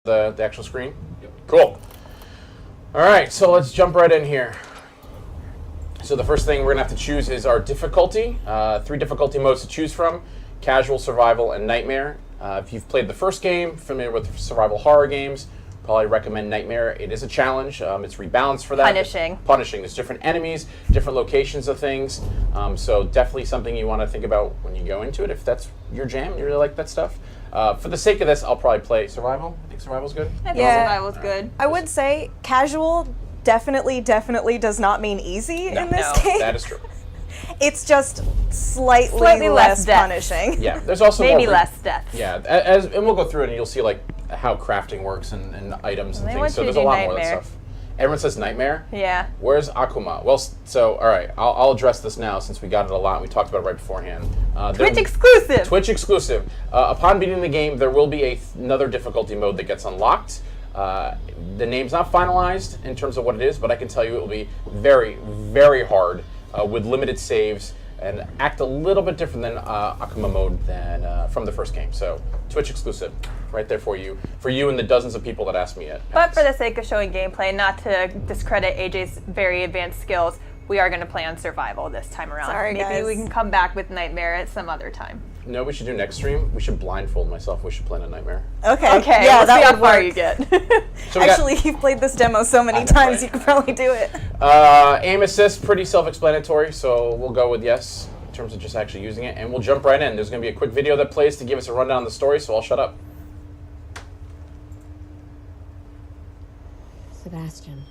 the actual screen? Yep. Cool. All right, so let's jump right in here. So the first thing we're going to have to choose is our difficulty. 3 difficulty modes to choose from: casual, survival, and nightmare. If you've played the first game, familiar with survival horror games, probably recommend nightmare. It is a challenge. It's rebalanced for that. Punishing. Punishing. There's different enemies, different locations of things. So definitely something you want to think about when you go into it. If that's your jam, you really like that stuff. For the sake of this, I'll probably play survival. I think survival's good. I think survival's good. I would say casual definitely does not mean easy in this game. That is true. It's just slightly less punishing. Yeah, there's also maybe less deaths. Yeah, and we'll go through it and you'll see like how crafting works and items and things. So there's a lot more of that stuff. Everyone says nightmare. Yeah. Where's Akuma? Well, so all right, I'll address this now since we got it a lot. We talked about it right beforehand. Twitch exclusive. Twitch exclusive. Upon beating the game, there will be another difficulty mode that gets unlocked. The name's not finalized in terms of what it is, but I can tell you it will be very, very hard with limited saves and act a little bit different than Akuma mode than from the first game. So Twitch exclusive, right there for you and the dozens of people that asked me it. But for the sake of showing gameplay, not to discredit AJ's very advanced skills, we are going to play on survival this time around. Sorry, Maybe guys. we can come back with nightmare at some other time. No, we should do next stream. We should blindfold myself. We should play in a nightmare. Okay. Yeah, we'll that see how how far far you get. So Actually, you've played this demo so many times, you could probably do it. Aim assist, pretty self-explanatory, so we'll go with yes in terms of just actually using it, and we'll jump right in. There's going to be a quick video that plays to give us a rundown of the story, so I'll shut up. Sebastian,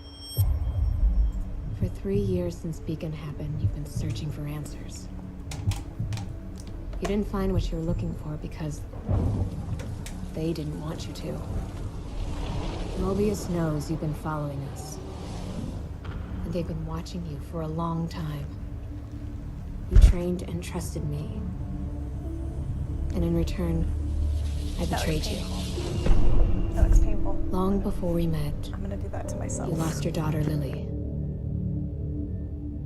for 3 years since Beacon happened, you've been searching for answers. You didn't find what you were looking for because they didn't want you to. Mobius knows you've been following us, and they've been watching you for a long time. You trained and trusted me, and in return, I betrayed you. That looks painful. Long before we met, I'm gonna do that to myself. you lost your daughter, Lily.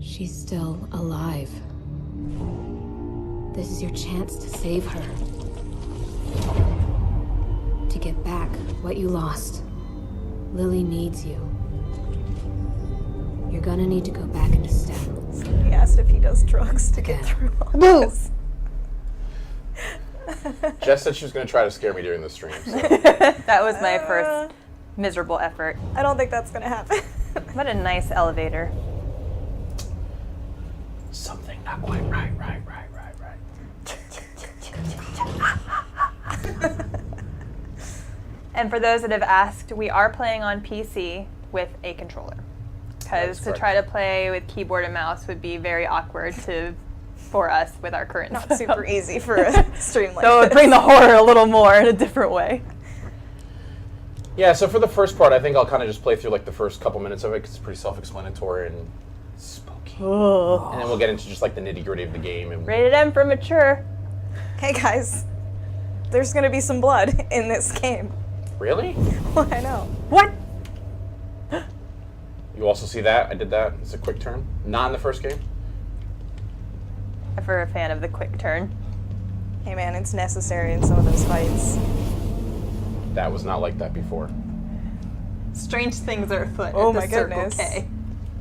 She's still alive. This is your chance to save her. To get back what you lost. Lily needs you. You're gonna need to go back into STEM. He asked if he does drugs to get through all this. Jess said she was going to try to scare me during the stream. So. That was my first miserable effort. I don't think that's gonna happen. What a nice elevator. Something not quite right. And for those that have asked, we are playing on PC with a controller. Because to try to play with keyboard and mouse would be very awkward for us with our current Not setup. super easy for a stream like So it would bring the horror a little more in a different way. Yeah, so for the first part, I think I'll kind of just play through like the first couple minutes of it because it's pretty self-explanatory and spooky. Oh. And then we'll get into just like the nitty-gritty of the game. And Rated M for mature. Hey guys, there's gonna be some blood in this game. Really? Well, I know. What? You also see that? I did that. It's a quick turn. Not in the first game. Never a fan of the quick turn. Hey man, it's necessary in some of those fights. That was not like that before. Strange things are afoot. Oh at the my goodness.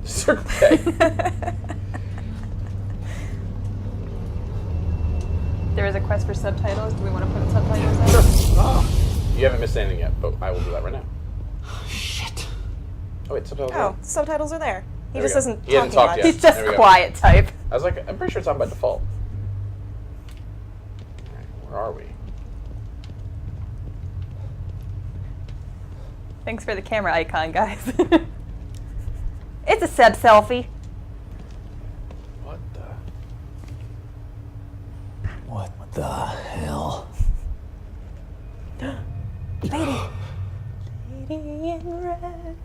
Circle K. Circle K. There is a quest for subtitles. Do we want to put subtitles in? Sure. Oh. You haven't missed anything yet, but I will do that right now. Shit. Oh wait, subtitles. Oh, subtitles are there. He There just we go. isn't He hasn't talking talked much. yet. He's just There we go. quiet type. I was like, I'm pretty sure it's on by default. All right, where are we? Thanks for the camera icon, guys. It's a Seb selfie. What the? What the hell? Lady. Lady in red.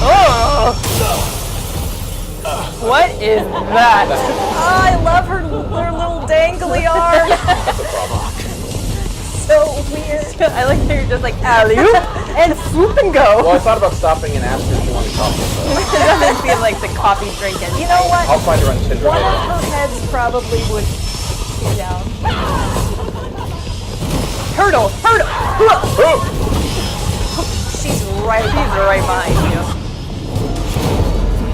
Oh! What is that? Oh, I love her little dangly arm. That's a problem. So weird. I like that you're just like alley-oop and swoop and go. Well, I thought about stopping and asking if she wanted coffee. It doesn't feel like the coffee drinking. You know what? I'll find her on Tinder One later. of her heads probably would be down. Turtle! She's right behind you.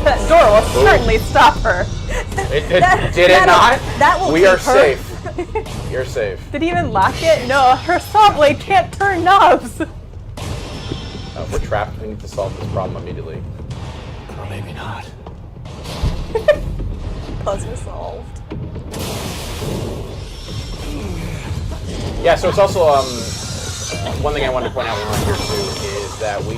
That door will certainly stop her. Did it not? That will We keep are her. safe. You're safe. Did he even lock it? No, her saw blade can't turn knobs. We're trapped. We need to solve this problem immediately. Or maybe not. Puzzle solved. Yeah, so it's also one thing I wanted to point out when we're here too is that we.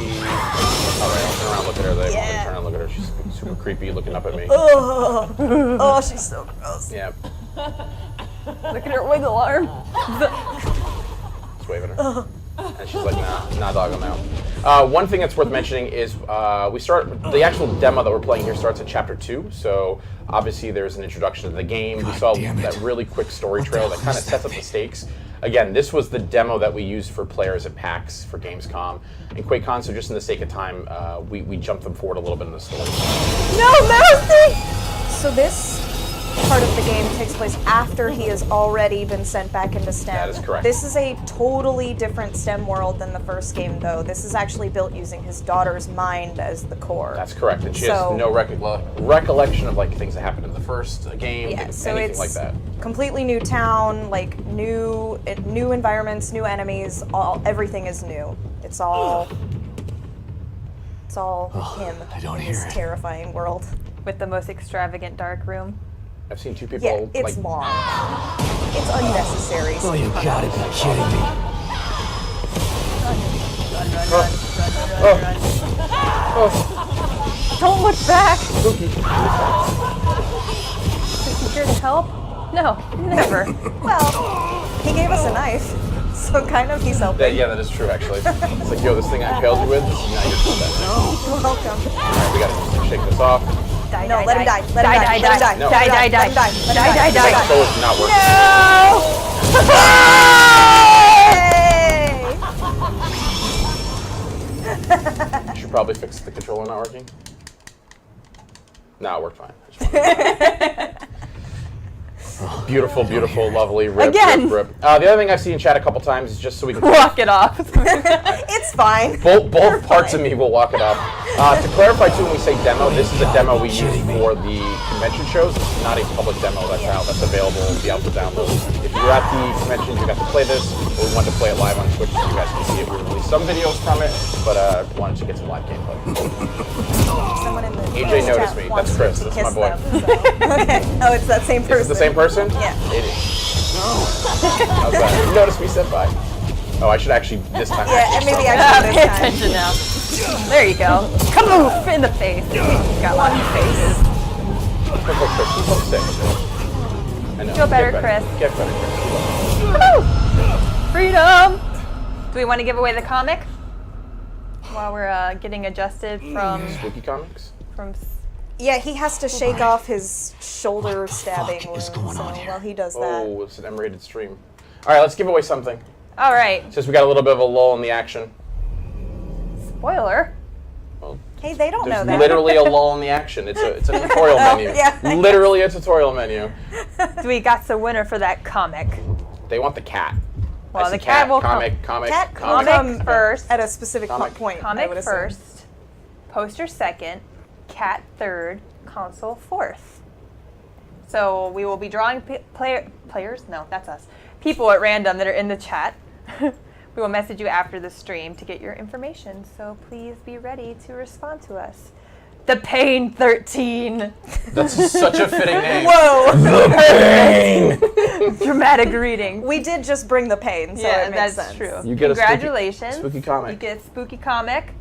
All right, I'll turn around, look at her. Yeah. Turn around, look at her. She's super creepy, looking up at me. Oh, she's so gross. Yeah, Look at her wiggle arm. just waving at her. And she's like, nah, dog, I'm out. One thing that's worth mentioning is the actual demo that we're playing here starts at chapter 2. So obviously there's an introduction to the game. We saw that really quick story trail that kind of sets up the stakes. Again, this was the demo that we used for players at PAX for Gamescom and QuakeCon. So just in the sake of time, we jumped them forward a little bit in the story. No mercy! So this part of the game takes place after he has already been sent back into STEM. That is correct. This is a totally different STEM world than the first game, though. This is actually built using his daughter's mind as the core. That's correct, and she has no recollection of like things that happened in the first game, so anything it's like that. completely new town, like new environments, new enemies. Everything is new. It's all him. I don't in hear this it. terrifying world. With the most extravagant dark room. I've seen two people. Yeah, it's like, long. It's unnecessary. Oh, you gotta be kidding me. Don't look back! Is he here to help? No, never. Well, he gave us a knife, so kind of he's helping. Yeah, that is true, actually. It's like, yo, this thing I impaled you with, now you're just that. You're welcome. Alright, we gotta just shake this off. No, let him die. Let him die. Let him die. No. Let him die. Let him die. Let him die. My soul is not working. Yay! I should probably fix the controller not working. No, it worked fine. Beautiful, beautiful, lovely, rip, Again. rip, rip. The other thing I've seen in chat a couple times is just so we can... Walk it off. It's fine. Both parts of me will walk it up. To clarify too, when we say demo, this is a demo we use for the convention shows. This is not a public demo that's out. That's available. It'll be out for download. If you were at the convention, you got to play this. Or we wanted to play it live on Twitch so you guys can see it. We released some videos from it, but wanted to get some live gameplay. Someone in the AJ chat noticed me. wants That's Chris. to That's kiss my boy. them, so. Okay. Oh, it's that same person. Is it the same person? Yeah. It is. How's that? You noticed me senpai. Oh, I should actually this time. Yeah, and maybe Pay actually this time. attention now. There you go. Kamoof in the face. Got lots of faces. Chris, you look sick. I know. Feel better, Get Chris. Get better, Chris. Woo! Freedom! Do we want to give away the comic? While we're getting adjusted from... Spooky comics? Yeah, he has to shake off his shoulder stabbing fuck wound. is going So on here? while he does that, Oh, it's an M-rated stream. All right, let's give away something. All right. Since we got a little bit of a lull in the action. Spoiler. Well, hey, they don't know there's that. literally a lull in the action. It's a tutorial menu. yeah. Literally a tutorial menu. We got the winner for that comic. They want the cat. Well, I see the cat will comic. Cat Comic come first. at a specific Comic. point. I Comic would assume. first. Poster second. Cat third. Console fourth. So we will be drawing players. No, that's us. People at random that are in the chat. We will message you after the stream to get your information. So please be ready to respond to us. The Pain 13. That's such a fitting name. Whoa! Dramatic reading. We did just bring the pain, so Yeah, it makes that's sense. true. You get a Congratulations. spooky comic. You get a spooky comic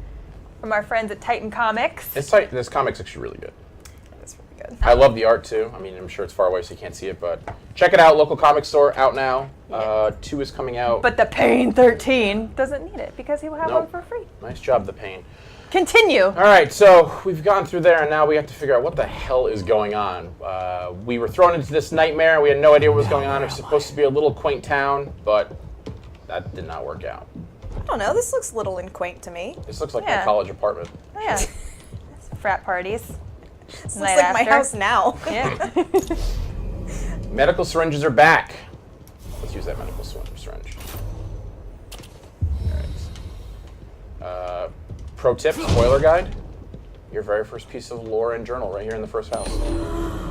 from our friends at Titan Comics. It's tight. This comic's actually really good. That's really good. I love the art too. I mean, I'm sure it's far away, so you can't see it, but check it out. Local comic store out now. 2 is coming out. But the Pain 13 doesn't need it because he will have Nope. one for free. Nice job, the pain. Continue. All right, so we've gone through there, and now we have to figure out what the hell is going on. We were thrown into this nightmare. We had no idea what was going on. It was supposed to be a little quaint town, but that did not work out. I don't know. This looks little and quaint to me. This looks like my Yeah. college apartment. Oh, yeah. Frat parties. This looks like my house now. Yeah. Medical syringes are back. Let's use that medical syringe. Pro tip, spoiler guide. Your very first piece of lore and journal right here in the first house.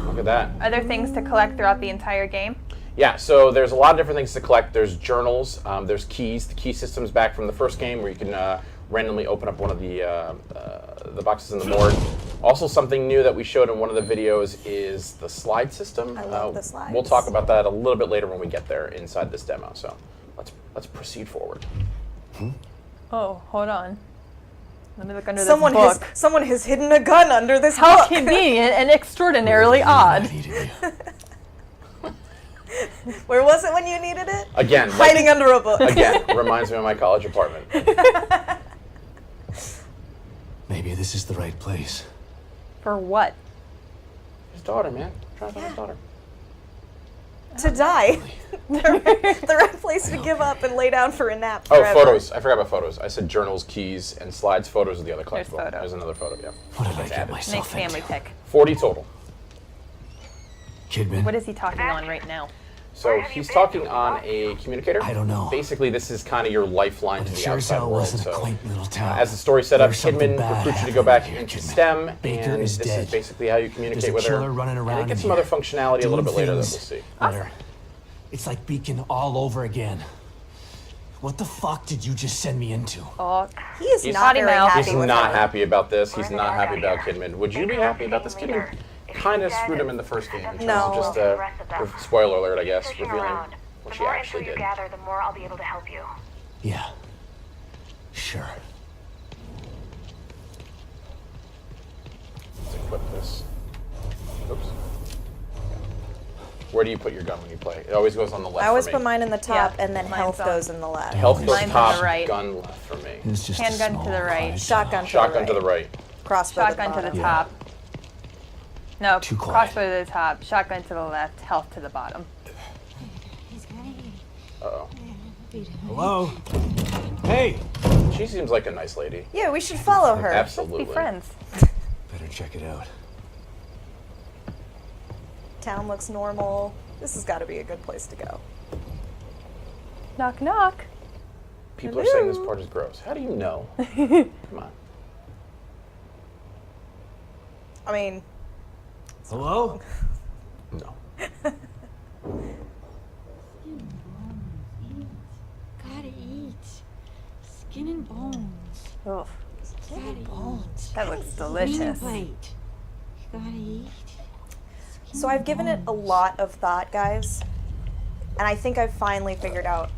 Look at that. Are there things to collect throughout the entire game? Yeah, so there's a lot of different things to collect. There's journals, there's keys. The key system's back from the first game where you can randomly open up one of the boxes in the morgue. Also, something new that we showed in one of the videos is the slide system. I love the slides. We'll talk about that a little bit later when we get there inside this demo. So let's proceed forward. Oh, hold on. Let me look under Someone this book. someone has hidden a gun under this How book. convenient and extraordinarily odd. I needed you. Where was it when you needed it? Again, Hiding under a book. again, reminds me of my college apartment. Maybe this is the right place. For what? His daughter, man. Try to find his daughter. To die. The right place to give up and lay down for a nap Oh, forever. photos. I forgot about photos. I said journals, keys, and slides. Photos are the other There's collectible. photo. There's another photo, yeah. What did I get added. Next myself family into? pick. 40 total. Kidman, What is he talking on right now? So he's talking on a communicator. I don't know. Basically, this is kind of your lifeline to But it the sure as outside hell world. wasn't a So, quaint little town. as the story set up, There's something Kidman bad recruits you to go back happening into here, Kidman. STEM, Baker and is this dead. is basically how you There's communicate a with her. killer running around And it gets in some other here, functionality a little bit doing later that we'll things see. that are- It's like Beacon all over again. What the fuck did you just send me into? Oh, He is He's- not very Potty mouth. happy He's with not her. happy about this. He's not happy about Kidman. Would you be happy about this? Kidman kind of screwed him in the first game. In terms No. of just spoiler alert, I guess, Fishing revealing around. what The she more info actually you did. gather, the more I'll be able to help you. Yeah. Sure. Let's equip this. Oops. Where do you put your gun when you play? It always goes on the left. I always for me. put mine in the top, Yeah, and then mine's health on. goes in the left. Health goes Mine's on the top, right. gun left for me. It's just a Handgun to small the right. prize. Shotgun to Shotgun the to the right. Crossbow shotgun to the bottom. top. No, Too quiet. crossbow to the top, shotgun to the left, health to the bottom. Uh-oh. Hello? Hey! She seems like a nice lady. Yeah, we should follow her. Absolutely. Be friends. Better check it out. Town looks normal. This has got to be a good place to go. Knock, knock. People are saying this part is gross. How do you know? Come on. I mean, Hello? No. Gotta eat. Skin and bones. Oh, Gotta eat. that looks Green delicious. plate. Gotta eat. so I've given it a lot of thought, guys, and I think I've finally figured out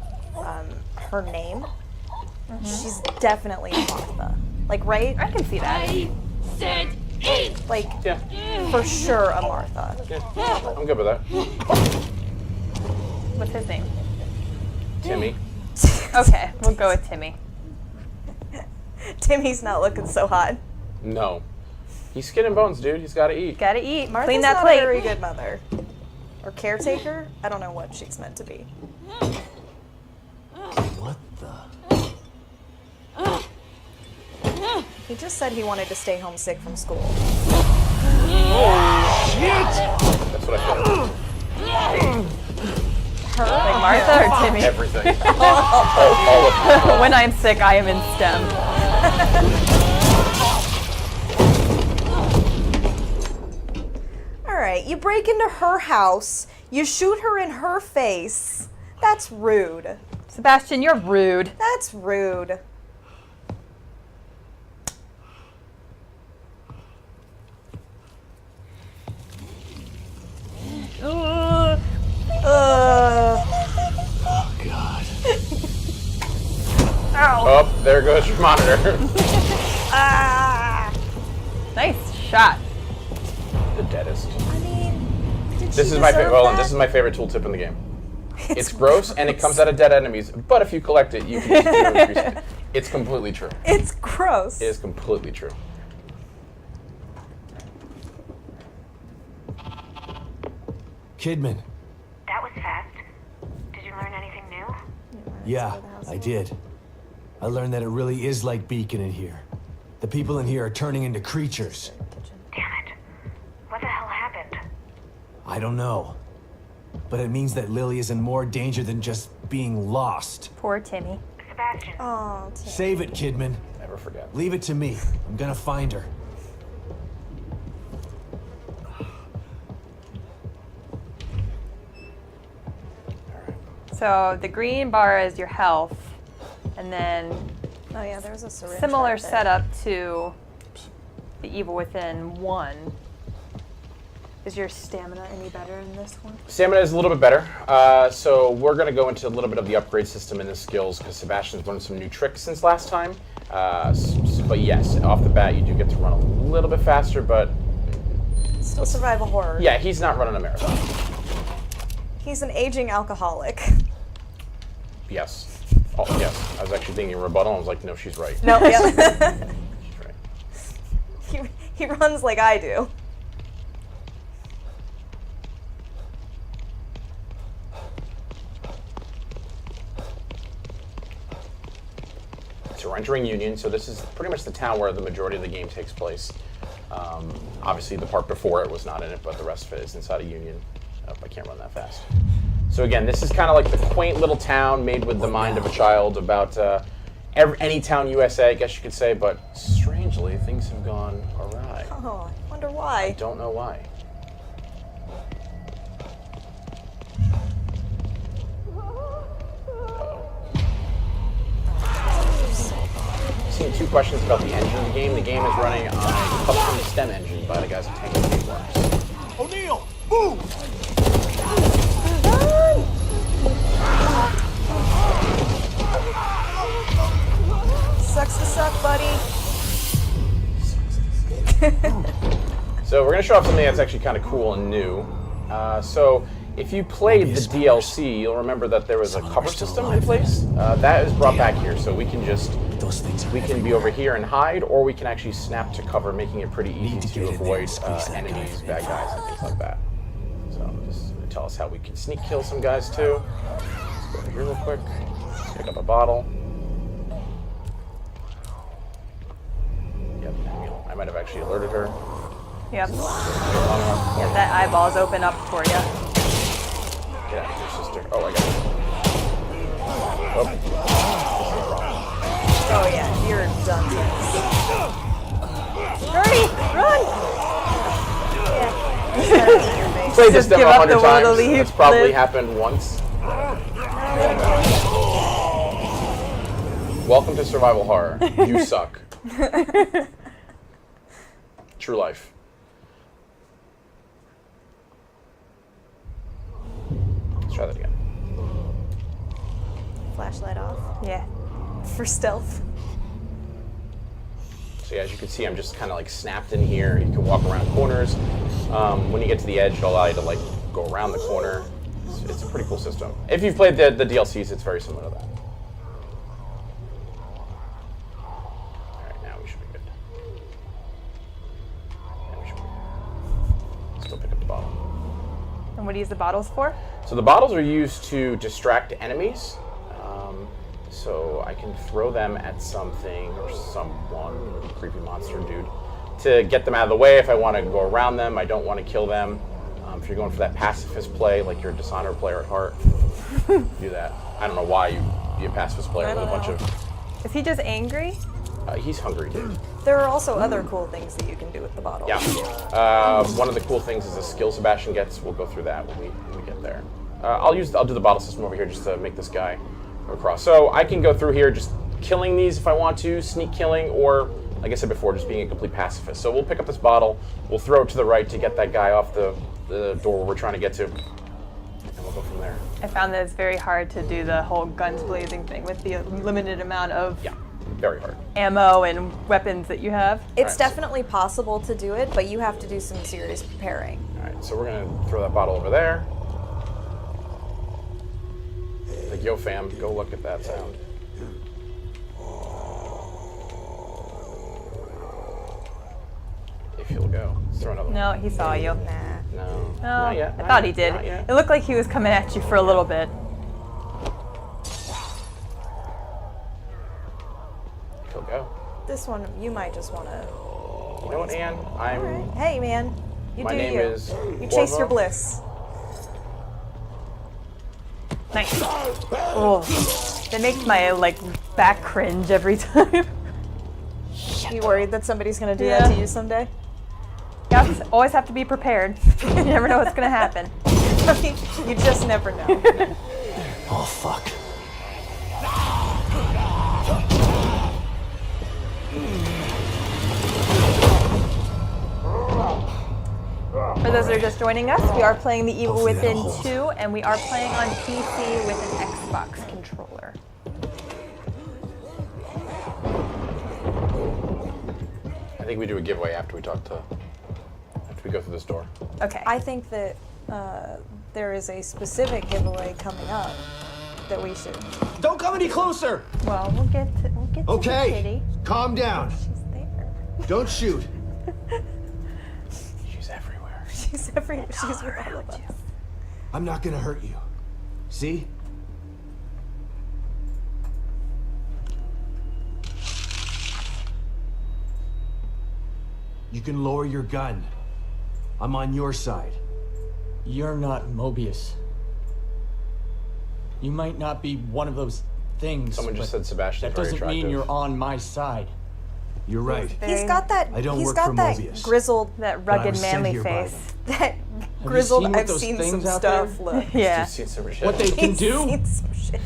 her name. She's definitely a Martha. Like, right? I can see that. I said eat. Like, Yeah. for sure a Martha. Yeah. I'm good with that. What's his name? Timmy. Okay, we'll go with Timmy. Timmy's not looking so hot. No. He's skin and bones, dude. He's got to eat. Gotta eat. Martha's Clean that not plate. a very good mother. Or caretaker? I don't know what she's meant to be. What the? He just said he wanted to stay home sick from school. That's what I feel. Like Martha or Timmy? Everything. all of it. When I'm sick, I am in STEM. Alright, you break into her house, you shoot her in her face. That's rude. Sebastian, you're rude. That's rude. Oh, God. Oh, there goes your monitor. Nice shot. The deadest. I mean, did This she is my deserve favorite. Well, that? this is my favorite tooltip in the game. It's gross and it comes out of dead enemies, but if you collect it, you can use it to increase it. It's completely true. It's gross. It is completely true. Kidman. That was fast. Did you learn anything new? Yeah, I did. I learned that it really is like Beacon in here. The people in here are turning into creatures. Damn it. What the hell happened? I don't know. But it means that Lily is in more danger than just being lost. Poor Timmy. Sebastian. Oh, Save it, Kidman. Never forget. Leave it to me. I'm gonna find her. So the green bar is your health, and then oh yeah, there's a syringe. similar right there. setup to the Evil Within 1. Is your stamina any better in this one? Stamina is a little bit better. So we're going to go into a little bit of the upgrade system and the skills because Sebastian's learned some new tricks since last time. But yes, off the bat, you do get to run a little bit faster, but Still survival horror. yeah, he's not running a marathon. He's an aging alcoholic. Yes. Oh, yes. I was actually thinking rebuttal. I was like, no, she's right. No, yeah. She's right. he runs like I do. So we're entering Union, so this is pretty much the town where the majority of the game takes place. Obviously, the part before it was not in it, but the rest of it is inside of Union. Oh, I can't run that fast. So again, this is kind of like the quaint little town made with the mind of a child about any town USA, I guess you could say, but strangely, things have gone awry. Oh, I wonder why. Don't know why. Seen 2 questions about the engine of the game. The game is running on a custom stem engine by the guys at Tango Gameworks. O'Neill, move! Sucks to suck, buddy. So we're going to show off something that's actually kind of cool and new. So if you played the DLC, you'll remember that there was a cover system in place. That is brought back here, so we can just be over here and hide, or we can actually snap to cover, making it pretty easy to avoid enemies, bad guys, and things like that. So just gonna tell us how we can sneak kill some guys too. Let's go over here real quick. Pick up a bottle. Yep, I might have actually alerted her. Yep. Yeah, that eyeball's open up for you. Get out of here, sister. Oh, I got it. Oh. Oh yeah, you're done. Hurry! Run! Yeah. Played this Just demo give up the 100 will times. to leave, That's probably Liz. happened once. Welcome to survival horror. You suck. True life. Let's try that again. Flashlight off Yeah. for stealth. So yeah, as you can see, I'm just kind of like snapped in here. You can walk around corners. When you get to the edge, it'll allow you to like go around the corner. It's a pretty cool system. If you've played the DLCs, it's very similar to that. All right, now we should be good. Yeah, we should be good. Let's go pick up the bottle. And what do you use the bottles for? So the bottles are used to distract enemies. So I can throw them at something or someone, creepy monster dude, to get them out of the way if I want to go around them. I don't want to kill them. If you're going for that pacifist play, like you're a Dishonored player at heart, do that. I don't know why you'd be a pacifist player with a bunch of... Is he just angry? He's hungry, dude. There are also other cool things that you can do with the bottle. Yeah. One of the cool things is the skill Sebastian gets. We'll go through that when we get there. I'll do the bottle system over here just to make this guy go across. So I can go through here just killing these if I want to, sneak killing, or like I said before, just being a complete pacifist. So we'll pick up this bottle, we'll throw it to the right to get that guy off the door where we're trying to get to, and we'll go from there. I found that it's very hard to do the whole guns blazing thing with the limited amount of Yeah, very hard. ammo and weapons that you have. It's definitely possible to do it, but you have to do some serious preparing. All right, so we're gonna throw that bottle over there. Like, yo fam, go look at that sound. If you'll go. Let's throw another one. No, he saw you. Nah. No. No, Not yet. I not thought yet, he did. not yet. It looked like he was coming at you for a little bit. If you'll go. This one, you might just want to. You know what, Anne? I'm... Hey, man. You My do name you. is You chase Corvo. your bliss. Nice. Oh. That makes my like back cringe every time. You worried that somebody's gonna do Yeah. that to you someday? You always have to be prepared. You never know what's gonna happen. I mean, you just never know. Oh, fuck. For those that are just joining us, we are playing The Evil Hopefully Within that'll hold. 2, and we are playing on PC with an Xbox controller. I think we do a giveaway after we go through this door. Okay. I think that there is a specific giveaway coming up that we should. Don't come any closer! Well, we'll get to the Okay, kitty. calm down. She's there. Don't shoot. She's everywhere. She's with all of us. I'm not gonna hurt you. See? You can lower your gun. I'm on your side. You're not Mobius. You might not be one of those things. Someone just but said Sebastian's that very doesn't mean attractive. you're on my side. You're right. He's got that. I don't he's work got for that Mobius. grizzled. That But I rugged, was sent manly here by face. That you grizzled. seen what I've those seen some things out stuff. there? Look. Yeah. You've seen some shit. What they can He's do? seen some shit.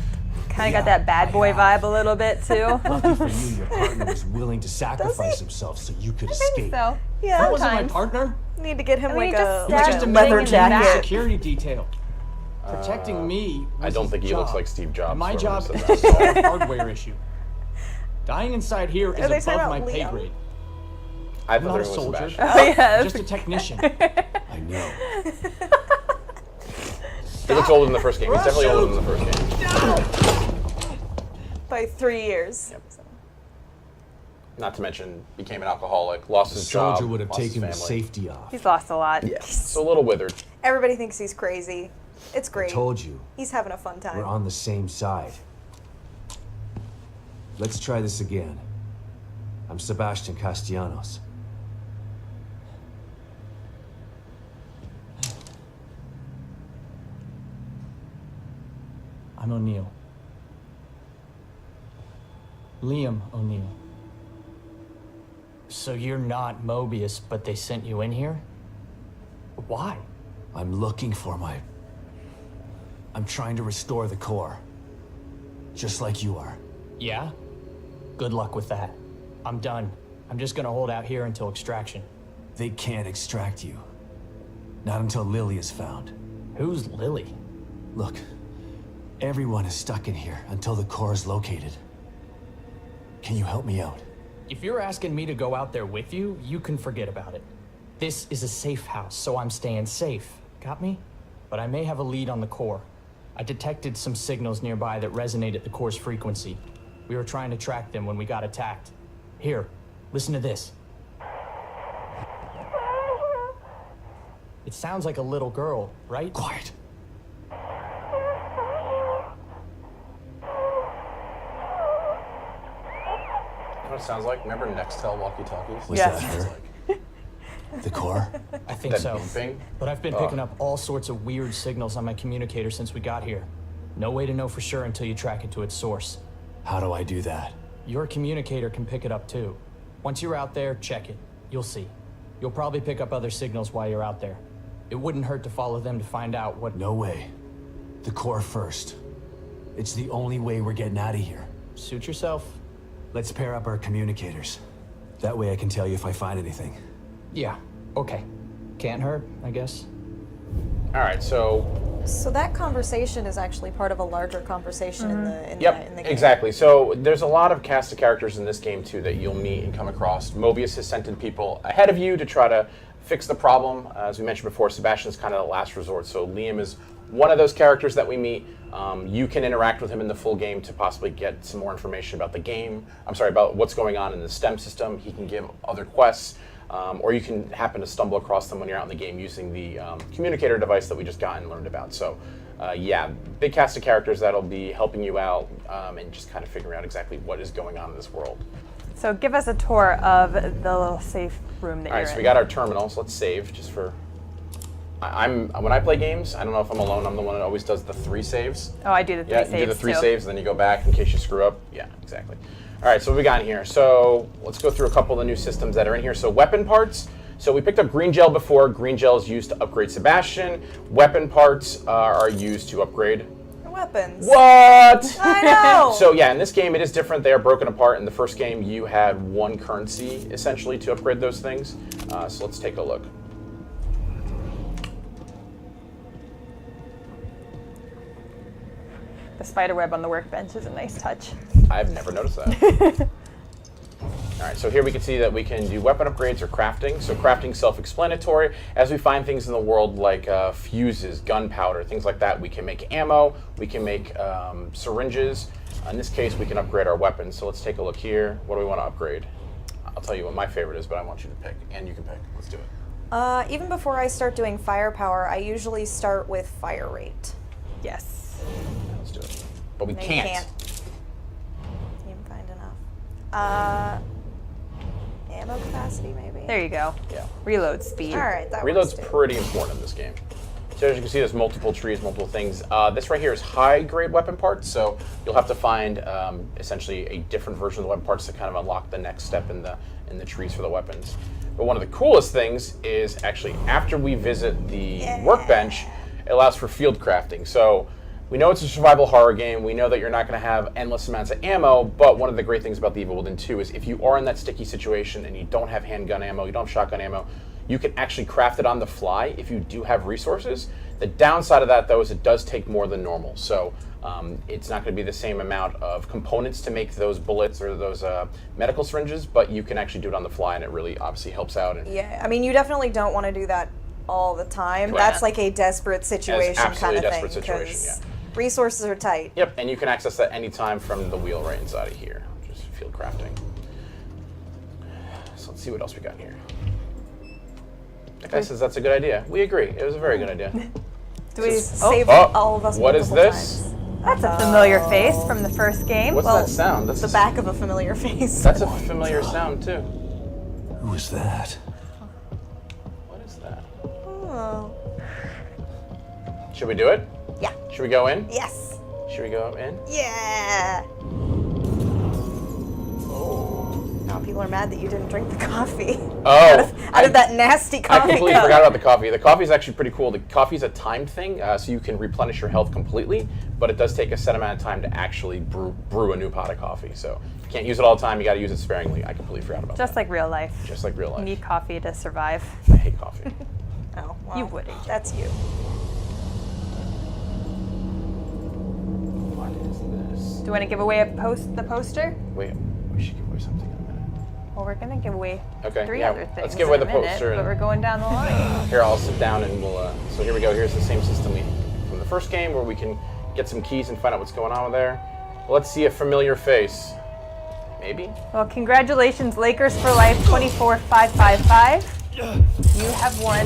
Kind of got that bad boy vibe a little bit, too. Lucky for you, your partner was willing to sacrifice himself so you could I escape. think so. Yeah. That wasn't my Sometimes. partner. Need to get him I mean, like just a, stab Just a him leather in the member of the back. security detail. Protecting me. I was don't his think he looks job. like Steve Jobs. And my whoever job said is that. to solve a hardware issue. Dying inside here is Are they above talking my about pay Liam? grade. I I'm thought not there a was soldier. Sebastian. Oh, yeah. I'm just a technician. I know. He looks older than the first game. He's definitely older than the first game. by 3 years. Yep. Not to mention, became an alcoholic, lost The his job, soldier would have lost his taken the family. safety off. He's lost a lot. Yeah, so a little withered. Everybody thinks he's crazy. It's great. Told you, He's having a fun time. we're on the same side. Let's try this again. I'm Sebastian Castellanos. I'm O'Neill. Liam O'Neill. So you're not Mobius, but they sent you in here? Why? I'm looking for my... I'm trying to restore the core. Just like you are. Yeah? Good luck with that. I'm done. I'm just gonna hold out here until extraction. They can't extract you. Not until Lily is found. Who's Lily? Look, everyone is stuck in here until the core is located. Can you help me out? If you're asking me to go out there with you, you can forget about it. This is a safe house, so I'm staying safe. Got me? But I may have a lead on the core. I detected some signals nearby that resonate at the core's frequency. We were trying to track them when we got attacked. Here, listen to this. It sounds like a little girl, right? Quiet. You know what it sounds like? Remember Nextel walkie-talkies? Was Yes. that her? The core? I think That so. beeping? But I've been picking up all sorts of weird signals on my communicator since we got here. No way to know for sure until you track it to its source. How do I do that? Your communicator can pick it up too. Once you're out there, check it. You'll see. You'll probably pick up other signals while you're out there. It wouldn't hurt to follow them to find out what... No way. The core first. It's the only way we're getting out of here. Suit yourself. Let's pair up our communicators. That way I can tell you if I find anything. Yeah, okay. Can't hurt, I guess. All right, so So that conversation is actually part of a larger conversation in the in yep, the game. exactly. So there's a lot of cast of characters in this game too that you'll meet and come across. Mobius has sent in people ahead of you to try to fix the problem. As we mentioned before, Sebastian's kind of the last resort. So Liam is one of those characters that we meet. You can interact with him in the full game to possibly get some more information about the game. I'm sorry, about what's going on in the STEM system. He can give other quests. Or you can happen to stumble across them when you're out in the game using the communicator device that we just got and learned about. So, yeah, big cast of characters that'll be helping you out and just kind of figuring out exactly what is going on in this world. So give us a tour of the little safe room that All right, you're so in. we got our terminals. Let's save just for when I play games, I don't know if I'm alone. I'm the one that always does the 3 saves. Oh, I do the 3 Yeah, saves you do the 3 too. saves, and then you go back in case you screw up. Yeah, exactly. All right, so what we got in here? So let's go through a couple of the new systems that are in here. So weapon parts. So we picked up green gel before. Green gel is used to upgrade Sebastian. Weapon parts are used to upgrade. Weapons. What? I know. So yeah, in this game it is different. They are broken apart. In the first game, you had 1 currency essentially to upgrade those things. So let's take a look. The spider web on the workbench is a nice touch. I've never noticed that. All right, so here we can see that we can do weapon upgrades or crafting. So crafting self-explanatory. As we find things in the world like fuses, gunpowder, things like that, we can make ammo, we can make syringes. In this case, we can upgrade our weapons. So let's take a look here. What do we want to upgrade? I'll tell you what my favorite is, but I want you to pick, and you can pick. Let's do it. Even before I start doing firepower, I usually start with fire rate. Yes. Let's do it. But we No, you can't. can't even find enough. Ammo capacity, maybe? There you go. Yeah. Reload speed. All right, that Reload's works too. pretty important in this game. So as you can see, there's multiple trees, multiple things. This right here is high-grade weapon parts, so you'll have to find essentially a different version of the weapon parts to kind of unlock the next step in the trees for the weapons. But one of the coolest things is actually after we visit the workbench, it allows for field crafting. So we know it's a survival horror game. We know that you're not going to have endless amounts of ammo, but one of the great things about The Evil Within 2 is if you are in that sticky situation and you don't have handgun ammo, you don't have shotgun ammo, you can actually craft it on the fly if you do have resources. The downside of that, though, is it does take more than normal. So it's not going to be the same amount of components to make those bullets or those medical syringes, but you can actually do it on the fly, and it really obviously helps out. And Yeah, I mean, you definitely don't want to do that all the time. Right. That's like a desperate situation kind absolutely of a thing. desperate situation, 'cause yeah. resources are tight. Yep, and you can access that anytime from the wheel right inside of here, which is field crafting. So let's see what else we got in here. That guy says that's a good idea. We agree. It was a very good idea. Do we? Save Oh, all of us what is multiple this? times. That's a familiar face from the first game. What's Well, that sound? That's The back of a familiar face. That's a familiar sound too. Who is that? What is that? Oh. Should we do it? Yeah. Should we go in? Yes. Should we go in? Yeah. Now people are mad that you didn't drink the coffee. Oh, out of that nasty I coffee completely cup. forgot about the coffee. The coffee is actually pretty cool. The coffee is a timed thing, so you can replenish your health completely, but it does take a set amount of time to actually brew a new pot of coffee. So you can't use it all the time. You got to use it sparingly. I completely forgot about Just that. like real life. Just like real You life. need coffee to survive. I hate coffee. Oh, well, You wouldn't. That's you. What is this? Do you want to give away the poster? Wait, we should give away something in a minute. Well, we're going to give away Okay, 3 yeah, other things. let's give away in a the minute, poster But and- we're going down the line. Here, I'll sit down and we'll. So here we go. Here's the same system from the first game where we can get some keys and find out what's going on with there. Let's see a familiar face. Maybe? Well, congratulations, Lakers for Life 24555. You have won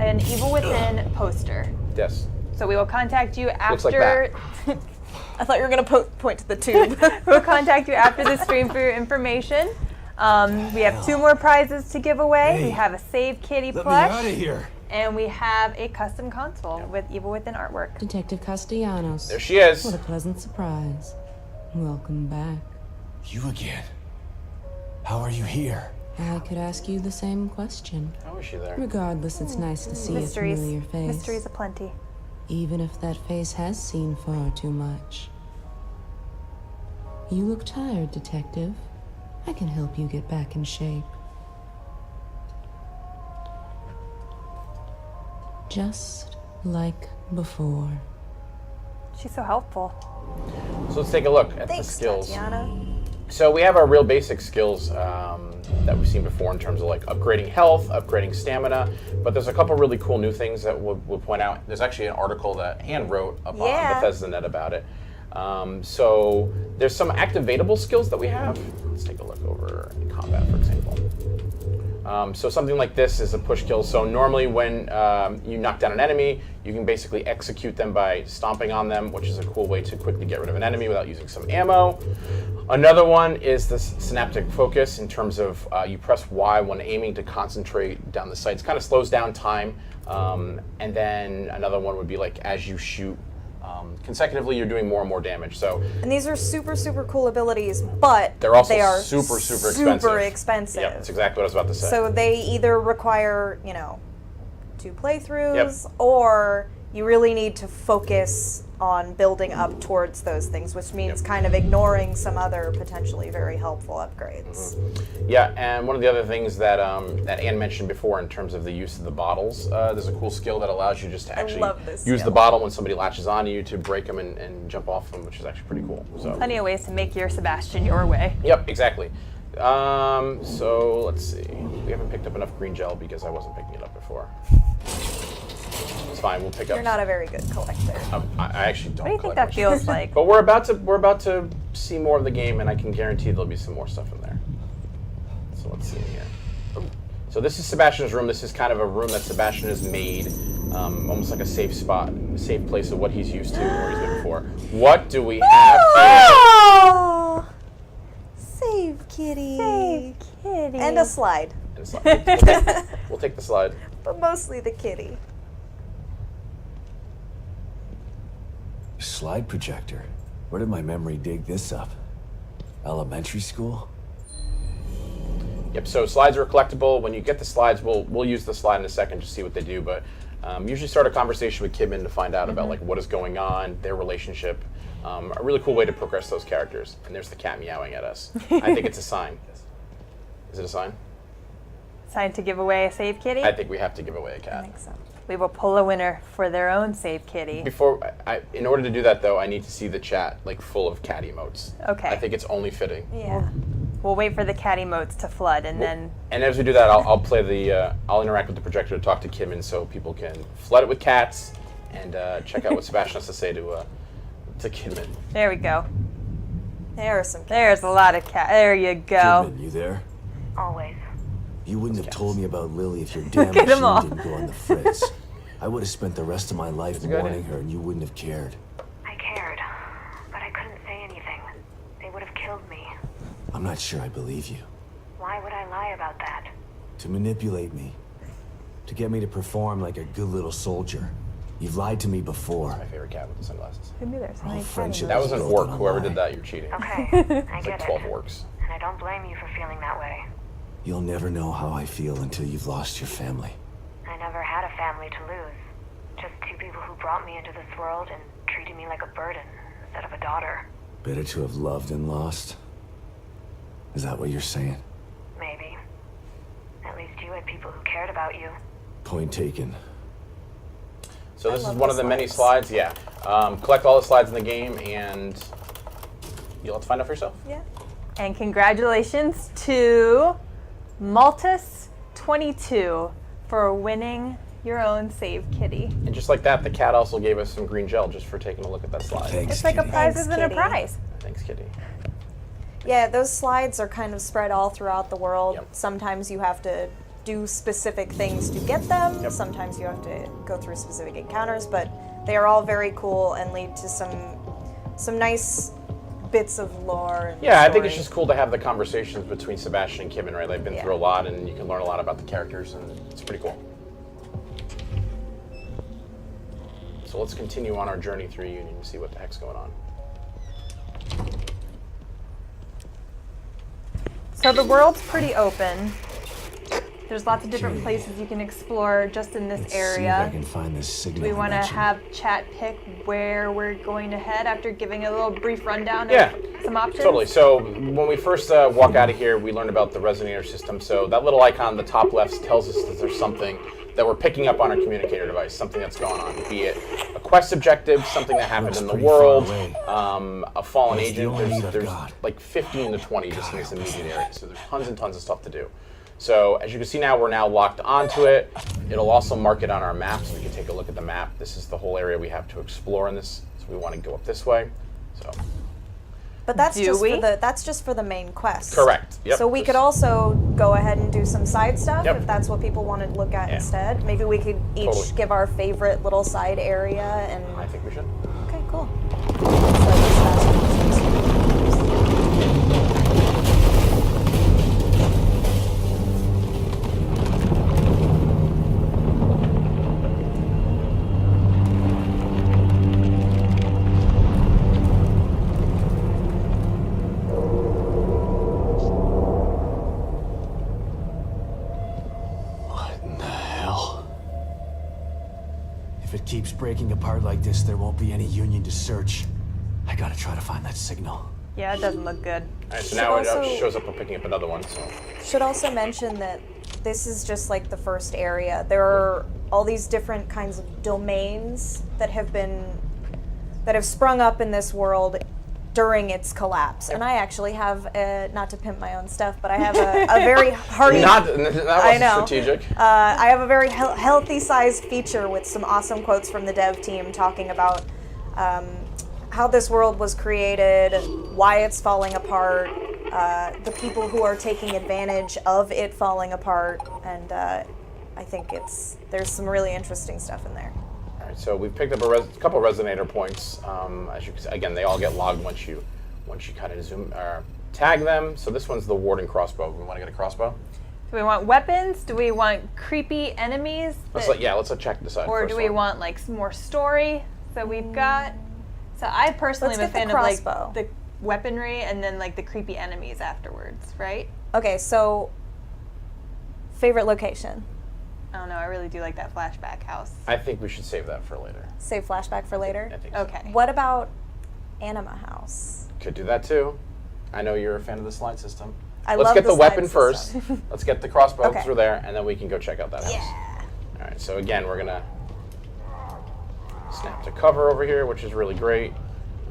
an Evil Within poster. Yes. So we will contact you Looks like after. I thought you were going to point to the tube. We'll contact you after the stream for your information. We have 2 more prizes to give away. Hey, we have a Save Kitty Let me out plush, of here. and we have a custom console with Evil Within artwork. Detective Castellanos. There she is. What a pleasant surprise. Welcome back. You again. How are you here? I could ask you the same question. How is she there? Regardless, it's nice to see Mysteries, a familiar face. mysteries aplenty. Even if that face has seen far too much. You look tired, Detective. I can help you get back in shape. Just like before. She's so helpful. So let's take a look at Thanks, the skills. Tatiana. So we have our real basic skills that we've seen before in terms of like upgrading health, upgrading stamina, but there's a couple really cool new things that we'll point out. There's actually an article that Anne wrote up on Yeah. Bethesda.net about it. So there's some activatable skills that we have. Let's take a look over in combat, for example. So something like this is a push kill. So normally when you knock down an enemy, you can basically execute them by stomping on them, which is a cool way to quickly get rid of an enemy without using some ammo. Another one is this synaptic focus in terms of you press Y when aiming to concentrate down the sights. Kind of slows down time. And then another one would be like as you shoot consecutively, you're doing more and more damage. So, and these are super, super cool abilities, but they're also they are super expensive. Yeah, that's exactly what I was about to say. So they either require, 2 playthroughs, or you really need to focus on building up towards those things, which means kind of ignoring some other potentially very helpful upgrades. Yeah, and one of the other things that that Anne mentioned before in terms of the use of the bottles, there's a cool skill that allows you just to actually use the bottle when somebody latches onto you to break them and jump off them, which is actually pretty cool. So Plenty of ways to make your Sebastian your way. Yep, exactly. So let's see. We haven't picked up enough green gel because I wasn't picking it up before. It's fine. We'll pick up. You're not a very good collector. I actually don't. What do you think that feels like? But we're about to see more of the game, and I can guarantee there'll be some more stuff in there. So let's see here. So this is Sebastian's room. This is kind of a room that Sebastian has made, almost like a safe spot, a safe place of what he's used to, where he's been before. What do we have here? Oh, save kitty. Save kitty. And a slide. And a slide. We'll take the slide. But mostly the kitty. Slide projector. Where did my memory dig this up? Elementary school? Yep, so slides are collectible. When you get the slides, we'll use the slide in a second to see what they do, but usually start a conversation with Kidman to find out about like what is going on, their relationship. A really cool way to progress those characters. And there's the cat meowing at us. I think it's a sign. Is it a sign? Sign to give away a save kitty? I think we have to give away a cat. I think so. We will pull a winner for their own save kitty. In order to do that though, I need to see the chat like full of cat emotes. Okay. I think it's only fitting. Yeah. We'll wait for the cat emotes to flood, and then. And as we do that, I'll play the. I'll interact with the projector to talk to Kidman, so people can flood it with cats and check out what Sebastian has to say to Kidman. There we go. There are some cats. There's a lot of cat. There you go. Kidman, you there? Always. You wouldn't have told me about Lily if your damn Get 'em machine all. didn't go on the fritz. I would have spent the rest of my life good. mourning her, and you wouldn't have cared. I cared, but I couldn't say anything. They would have killed me. I'm not sure I believe you. Why would I lie about that? To manipulate me. To get me to perform like a good little soldier. You've lied to me before. My favorite cat with the sunglasses. Who knew there's so Our many cat friendship emotes? That was an built orc. on a Whoever lie. did that, you're cheating. Okay, I It's get like 12 it. orcs. And I don't blame you for feeling that way. You'll never know how I feel until you've lost your family. I never had a family to lose. Just 2 people who brought me into this world and treated me like a burden instead of a daughter. Better to have loved and lost? Is that what you're saying? Maybe. At least you had people who cared about you. Point taken. So this is love one the of the many slides. slides. Yeah. Collect all the slides in the game, and you'll have to find out for yourself. Yeah. And congratulations to Maltus22 for winning your own save kitty. And just like that, the cat also gave us some green gel just for taking a look at that slide. Thanks, It's like a kitty. prize Thanks, within a kitty. prize. Thanks, Kitty. Yeah, those slides are kind of spread all throughout the world. Yep. Sometimes you have to do specific things to get them. Yep. Sometimes you have to go through specific encounters, but they are all very cool and lead to some nice bits of lore. And Yeah, I think it's story. just cool to have the conversations between Sebastian and Kidman, right? They've been Yeah. through a lot, and you can learn a lot about the characters, and it's pretty cool. So let's continue on our journey through Union and see what the heck's going on. So the world's pretty open. There's lots of different places you can explore just in this Let's see if I area. can find this signal. We want to mentioned. have chat pick where we're going to head after giving a little brief rundown Yeah, of some options. Totally. So when we first walk out of here, we learned about the resonator system. So that little icon on the top left tells us that there's something that we're picking up on our communicator device, something that's going on, be it a quest objective, something that happened Looks in the pretty far world, away. a fallen That's the agent. only need There's, I've there's got. like 15 to 20 just in this immediate area. So there's tons and tons of stuff to do. So as you can see now, we're now locked onto it. It'll also mark it on our map, so we can take a look at the map. This is the whole area we have to explore in this. So we want to go up this way. So But that's Do just we? for the main quest. correct. Yep. So we could also go ahead and do some side stuff Yep. if that's what people want to look at Yeah. instead. Maybe we could each Totally. give our favorite little side area and. I think we should. Okay, cool. So I guess What in the hell? If it keeps breaking apart like this, there won't be any Union to search. I gotta try to find that signal. Yeah, it doesn't look good. All right, so Should now it also- shows up. We're picking up another one. So Should also mention that this is just like the first area. There are all these different kinds of domains that have sprung up in this world during its collapse. And I actually have not to pimp my own stuff, but I have a very hearty. that was know. strategic. I have a very healthy sized feature with some awesome quotes from the dev team talking about how this world was created, why it's falling apart, the people who are taking advantage of it falling apart, and I think there's some really interesting stuff in there. All right, so we've picked up a couple resonator points. As you can see, again, they all get logged once you kind of zoom tag them. So this one's the warden crossbow. We want to get a crossbow. Do we want weapons? Do we want creepy enemies? Let's check this out. Or first do we one. want like some more story? So we've got. So I personally Let's am a get the fan of like crossbow. the weaponry and then like the creepy enemies afterwards, right? Okay, so favorite location. I don't know. I really do like that flashback house. I think we should save that for later. Save flashback for later. I think so. Okay. What about Anima House? Could do that too. I know you're a fan of the slide system. Let's Let's get the weapon slide first. system. Let's get the crossbow Okay. through there, and then we can go check out that house. Yeah. All right. So again, we're gonna snap to cover over here, which is really great.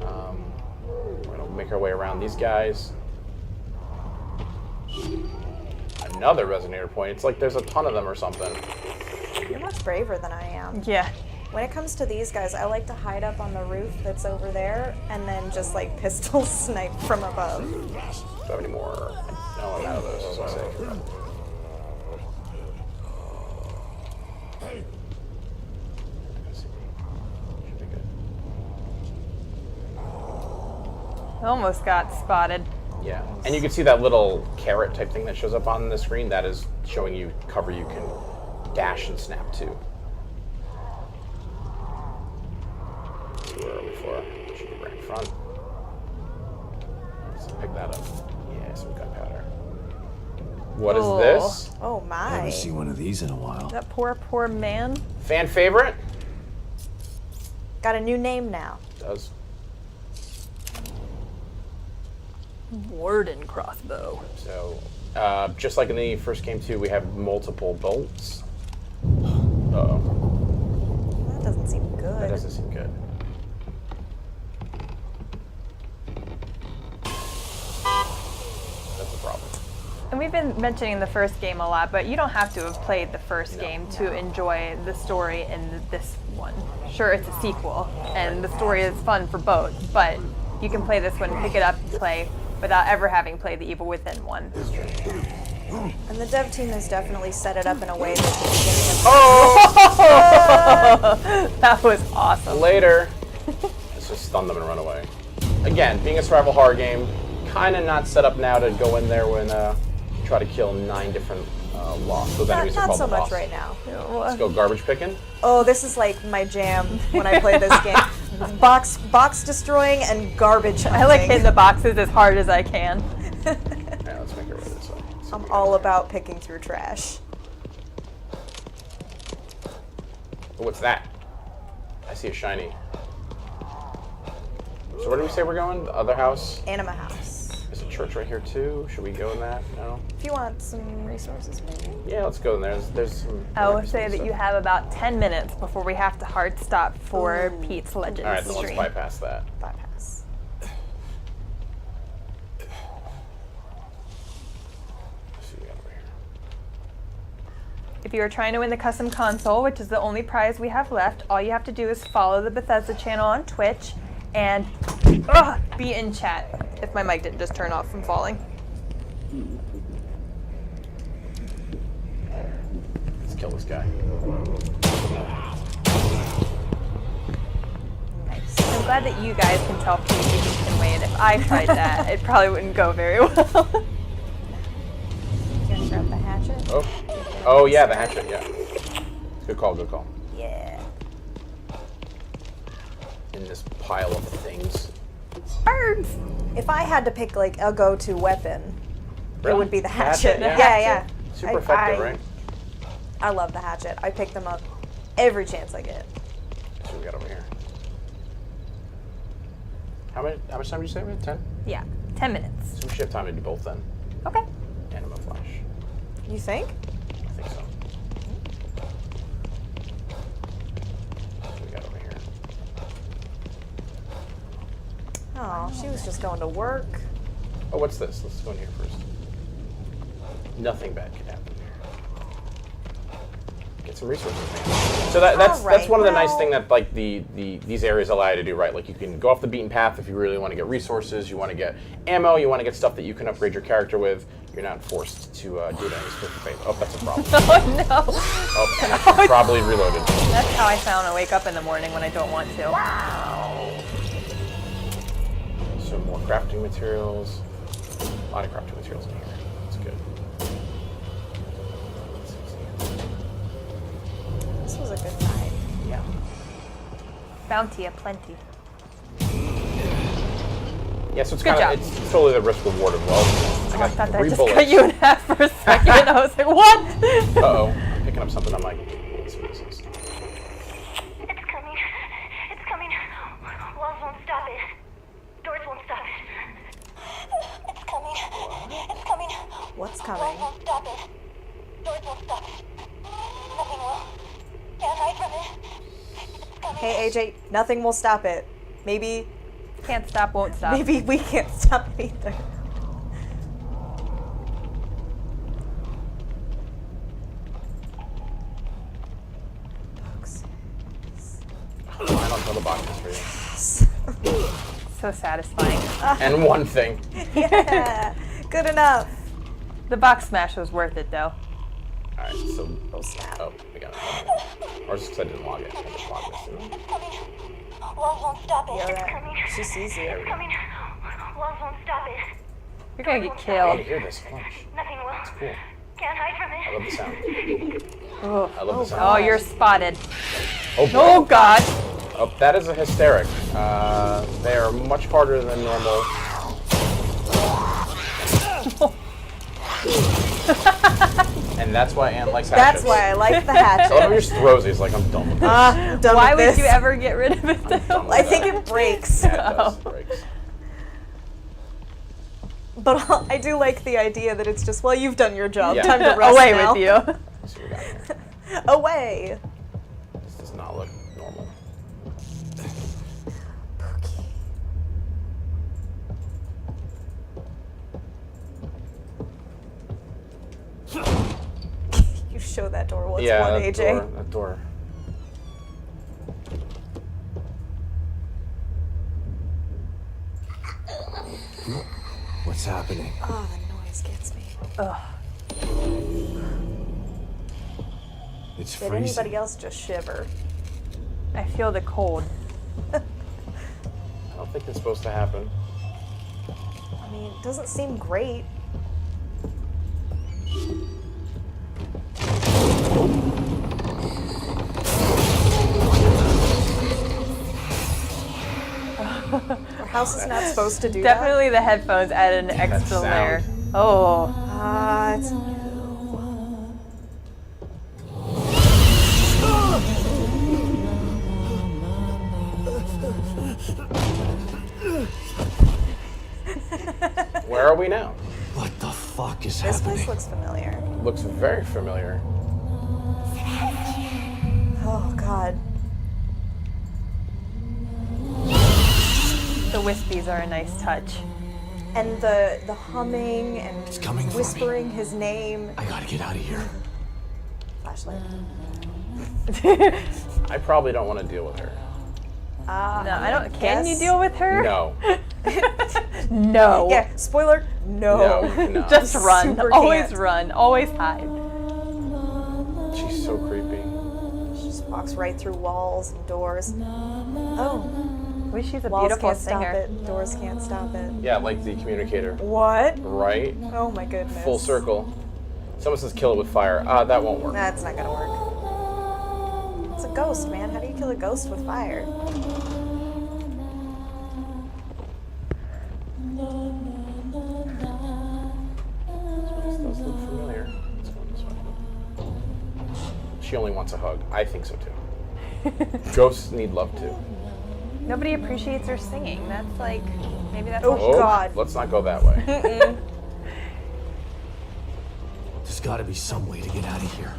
We're gonna make our way around these guys. Another resonator point. It's like there's a ton of them or something. You're much braver than I am. Yeah. When it comes to these guys, I like to hide up on the roof that's over there and then just like pistol snipe from above. Do I have any more? No, I'm out of those. So sick. Should be good. Almost got spotted. Yeah, and you can see that little carrot type thing that shows up on the screen. That is showing you cover you can dash and snap to. Where are we for? Should be right in front. Let's pick that up. Yeah, some gunpowder. What is Cool. this? Oh my. Haven't seen one of these in a while. That poor man. Fan favorite? Got a new name now. Does. Warden crossbow. So, just like in the first game too, we have multiple bolts. Uh-oh. That doesn't seem good. That doesn't seem good. That's a problem. And we've been mentioning the first game a lot, but you don't have to have played the first game to enjoy the story in this one. Sure, it's a sequel, and the story is fun for both, but you can play this one, pick it up, and play without ever having played the Evil Within one. And the dev team has definitely set it up in a way that That was awesome. Later. Let's just stun them and run away. Again, being a survival horror game, kind of not set up now to go in there when try to kill 9 different lost. Those enemies are not called so the much lost. right now. Let's go garbage picking. Oh, this is like my jam when I play this game. Box destroying and garbage hunting. I like hitting the boxes as hard as I can. Yeah, let's make it right this way. I'm all about picking through trash. Oh, what's that? I see a shiny. So where did we say we're going? The other house? Anima House. There's a church right here too. Should we go in that? No? If you want some resources, maybe. Yeah, let's go in there. There's some... I will say that you have about 10 minutes before we have to hard stop for Pete's Legends Alright, then let's stream. bypass that. Bypass. Let's see what we got over here. If you are trying to win the custom console, which is the only prize we have left, all you have to do is follow the Bethesda channel on Twitch and Ugh, be in chat if my mic didn't just turn off from falling. Let's kill this guy. Nice. I'm glad that you guys can tell PvP can win. If I tried that, it probably wouldn't go very well. Gonna grab the hatchet. Oh yeah, the hatchet. Yeah. Good call. Good call. Yeah. In this pile of things. Birds. If I had to pick like a go-to weapon, it Really? would be the Hatchet, hatchet. yeah. Yeah. Super effective, right? I love the hatchet. I pick them up every chance I get. What we got over here? How much time did you say we had? 10? Yeah, 10 minutes. So we should have time to do both then. Okay. Anima Flash. You think? I think so. What we got over here? Oh, she was just going to work. Oh, what's this? Let's go in here first. Nothing bad can happen here. Get some resources, man. So that's one of the nice thing that like these areas allow you to do, right? Like you can go off the beaten path if you really want to get resources, you want to get ammo, you want to get stuff that you can upgrade your character with. You're not forced to do it at your fate. Oh, that's a problem. Oh no. Oh, and I probably reloaded. That's how I found I wake up in the morning when I don't want to. Some more crafting materials. A lot of crafting materials in here. That's good. This was a good night. Yeah. Bounty aplenty. Yeah, so it's Good kind job. of it's totally the risk reward of well. Oh, I thought that 3 just bullets. cut you in half for a second. I was like, what? Uh-oh. I'm picking up something. I'm like, let's see what this is. It's coming. It's coming. Walls won't stop it. Doors won't stop it. It's coming. It's coming. What's Walls coming? won't stop it. Doors won't stop it. Nothing will. Can't hide from it. It's coming. Hey AJ, nothing will stop it. Maybe Can't stop, won't stop. we can't stop it either. Books. Line on the boxes for you. So satisfying. And one thing. Yeah, good enough. The box smash was worth it though. Alright, so. Oh snap. Oh, we got it. Or just because I didn't log it. I just logged this in. It's coming. Walls won't stop it. Yeah, It's that- coming. she sees you. It's coming. Walls won't stop it. You're gonna get I want killed. to hear this. Lunch. Nothing will. It's cool. Can't hide from it. I love the sound. Oh, I love the sound. oh, you're spotted. Oh, boy. Oh god. Oh, that is a hysteric. They are much harder than normal. And that's why Anne likes hatchets. That's why I like the So one of hatchet. just throws these like I'm done with this. I'm done Why with would this. you ever get rid of it though? Done with I think that. it breaks. Yeah, it does. It breaks. But I do like the idea that it's just, well, you've done your job. Yeah. Time to rest Away now. with you. Let's see what we got here. Away. This does not look normal. You show that door what's Yeah, one, that AJ. That door. What's happening? Oh, the noise gets me. It's Did freezing. anybody else just shiver? I feel the cold. I don't think it's supposed to happen. I mean, it doesn't seem great. Our house is not supposed to do Definitely the headphones added an extra sound. layer. Oh. that. It's Where are we now? What the fuck is this happening? place looks familiar. Looks very familiar. Oh God. The wispies are a nice touch. And the humming and It's coming for me. whispering his name. I gotta get out of here. Flashlight. I probably don't want to deal with her. No, I don't. Can you deal with her? No. No. Yeah, spoiler, no. No. Just run. Super Always can't. run. Always hide. She's so creepy. She just walks right through walls and doors. Oh, Wish she's a walls beautiful can't stop singer. it. Doors can't stop it. Yeah, like the communicator. What? Right? Oh my goodness. Full circle. Someone says kill it with fire. That won't work. That's not gonna work. It's a ghost, man. How do you kill a ghost with fire? This does look familiar. Let's go this way. She only wants a hug. I think so too. Ghosts need love too. Nobody appreciates her singing. That's like, maybe that's Oh, what Oh, God. let's not go that way. There's gotta be some way to get out of here.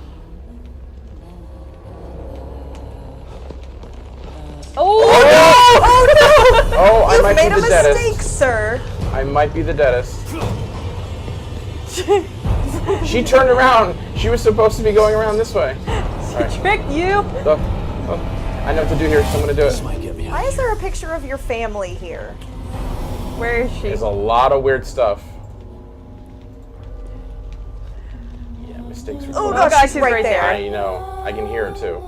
Oh, I You've might made be a the mistake, deadest. sir. I might be the deadest. She turned around. She was supposed to be going around this way. Alright. tricked you. I know what to do here, so I'm gonna do This it. might get me out Why of is here. there a picture of your family here? Where is she? There's a lot of weird stuff. Yeah, mistakes are Oh cool. gosh, gosh, she's right there. I know. I can hear it too.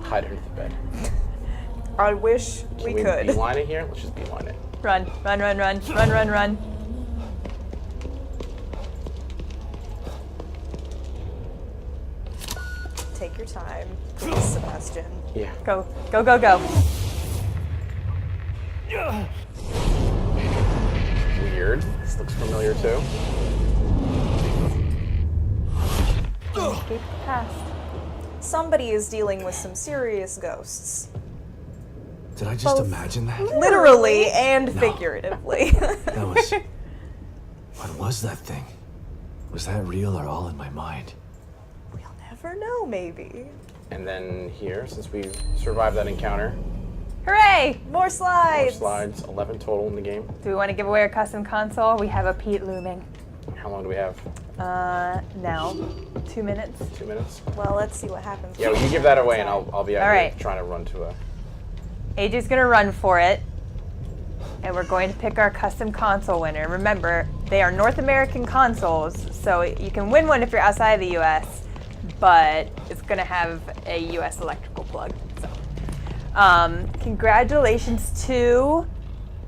Hide under the bed. I wish Can we we could. beeline it here? Let's just beeline it. Run, run, run, run, run, run, run. Take your time, please, Sebastian. Yeah. Go, go, go, go. Weird. This looks familiar too. Escape past. Somebody is dealing with some serious ghosts. Did I just imagine that? Literally and figuratively. That was... What was that thing? Was that real or all in my mind? We'll never know, maybe. And then here, since we survived that encounter, Hooray! More more slides. slides, 11 total in the game. Do we want to give away our custom console? We have a Pete looming. How long do we have? Now, 2 minutes. 2 minutes? Well, let's see what happens. Yeah, well, you give that away and I'll be out All here right. trying to run to a... AJ's gonna run for it, and we're going to pick our custom console winner. Remember, they are North American consoles, so you can win one if you're outside of the US, but it's gonna have a US electrical plug. So, congratulations to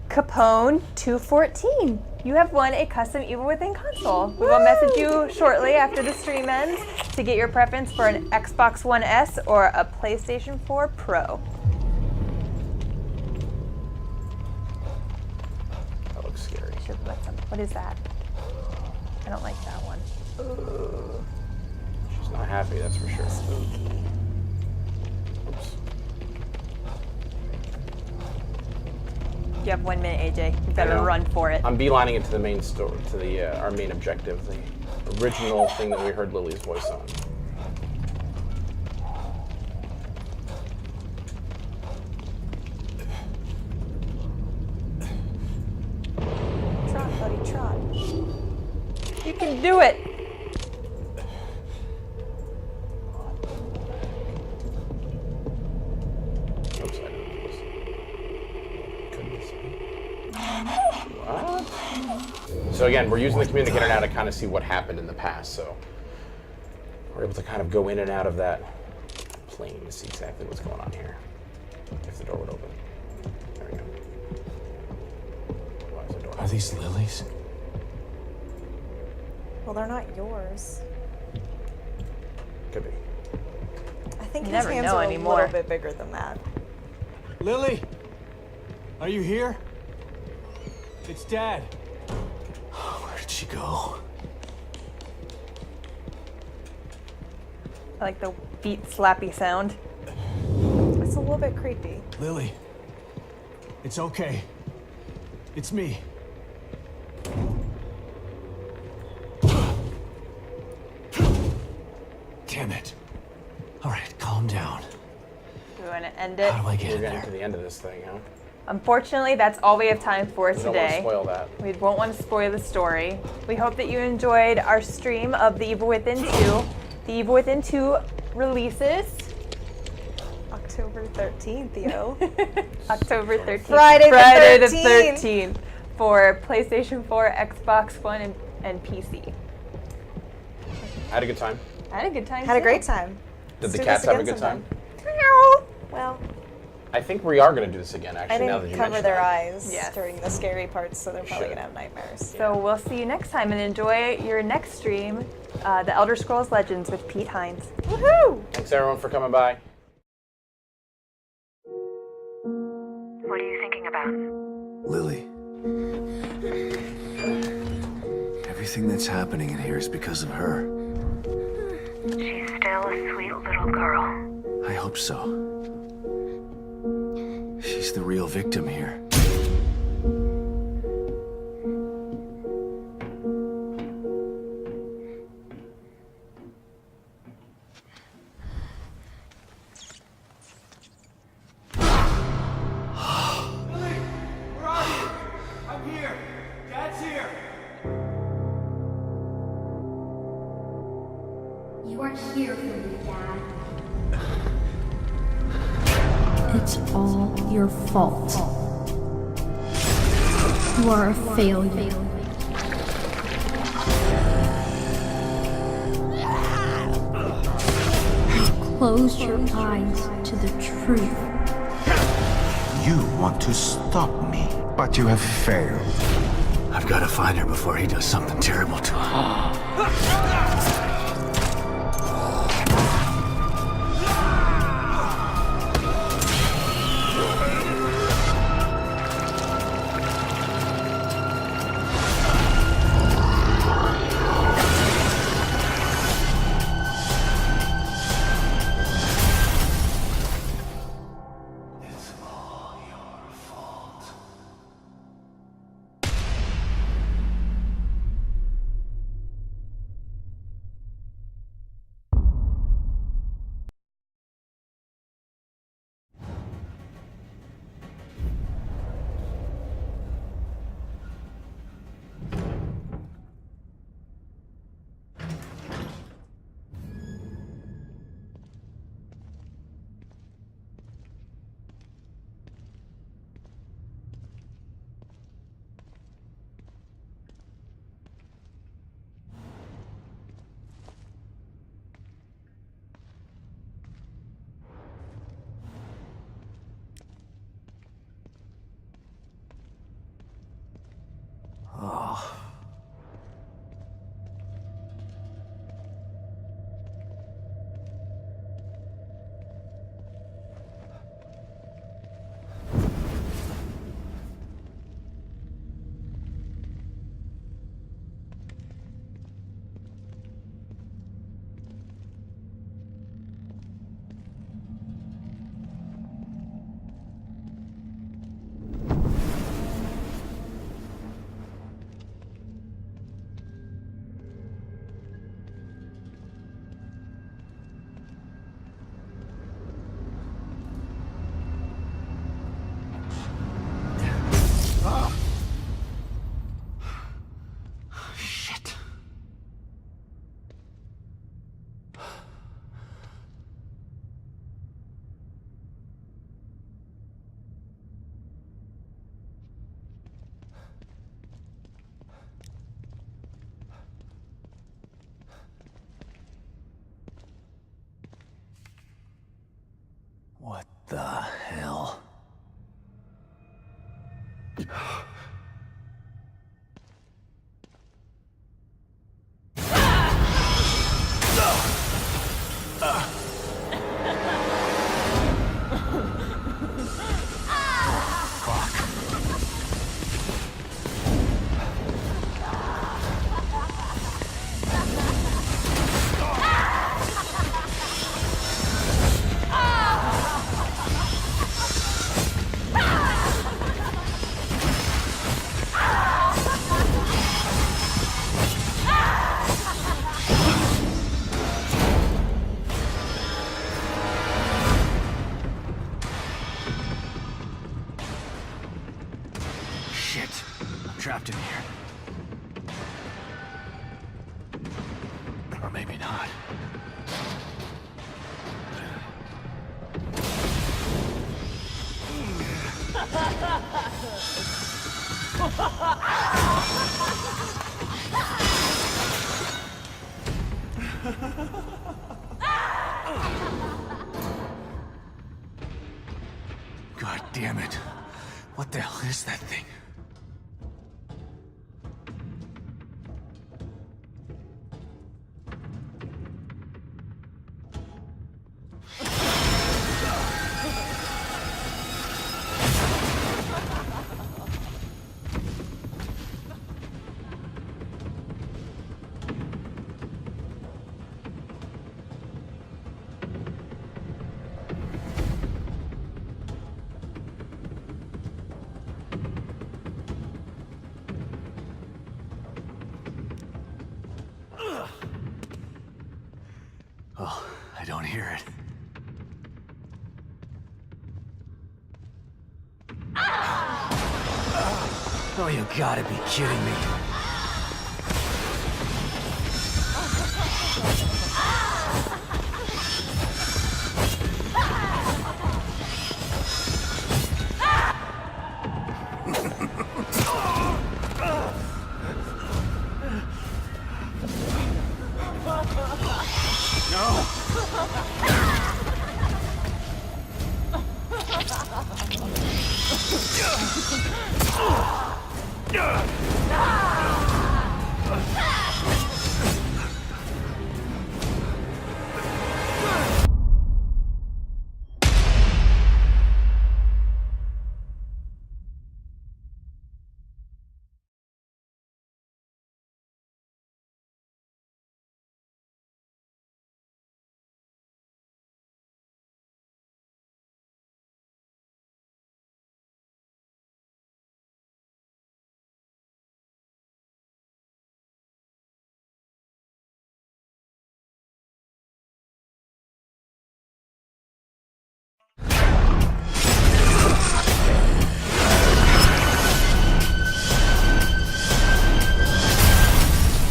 Capone214. You have won a custom Evil Within console. We will message you shortly after the stream ends to get your preference for an Xbox One S or a PlayStation 4 Pro. That looks scary. What is that? I don't like that one. She's not happy, that's for sure. Oops. You have 1 minute, AJ. You I better know. run for it. I'm beelining it to the main story, to the our main objective, the original thing that we heard Lily's voice on. Trot, buddy, trot. You can do it. Oops, I didn't do this. Goodness me. What? So again, we're using the communicator now to kind of see what happened in the past, so we're able to kind of go in and out of that plane to see exactly what's going on here. If the door would open. There we go. Why is the door Are these lilies? Well, they're not yours. Could be. I think You his never hands know are anymore. a little bit bigger than that. Lily? Are you here? It's Dad. Where did she go? I like the beat slappy sound. It's a little bit creepy. Lily. It's okay. It's me. Damn it. All right, calm down. Do we want to end it? How do I get We're in getting there? to the end of this thing, huh? Unfortunately, that's all we have time for We don't want to today. spoil that. We won't want to spoil the story. We hope that you enjoyed our stream of The Evil Within 2. The Evil Within 2 releases October 13th, yo. October 13th. Friday the 13th for PlayStation 4, Xbox One, and PC. I had a good time. I had a good time. Had a too. great time. Did Let's the do cats this have a again good time? sometime. Well, I think we are going to do this again, I actually, now that didn't you cover mention their that. eyes Yes. during the scary parts, so they're probably should. gonna have nightmares. So we'll see you next time and enjoy your next stream, The Elder Scrolls Legends with Pete Hines. Woohoo! Thanks, everyone, for coming by. What are you thinking about? Lily. Everything that's happening in here is because of her. She's still a sweet little girl. I hope so. She's the real victim here. Where are you? I'm here. Dad's here. You are here for me, Dad. It's all your fault. You are a failure. Close your eyes to the truth. You want to stop me, but you have failed. I've got to find her before he does something terrible to her. Shit. What the hell? trapped in here. Or maybe not. God damn it. What the hell is that thing? Oh, I don't hear it. Oh, you gotta be kidding me.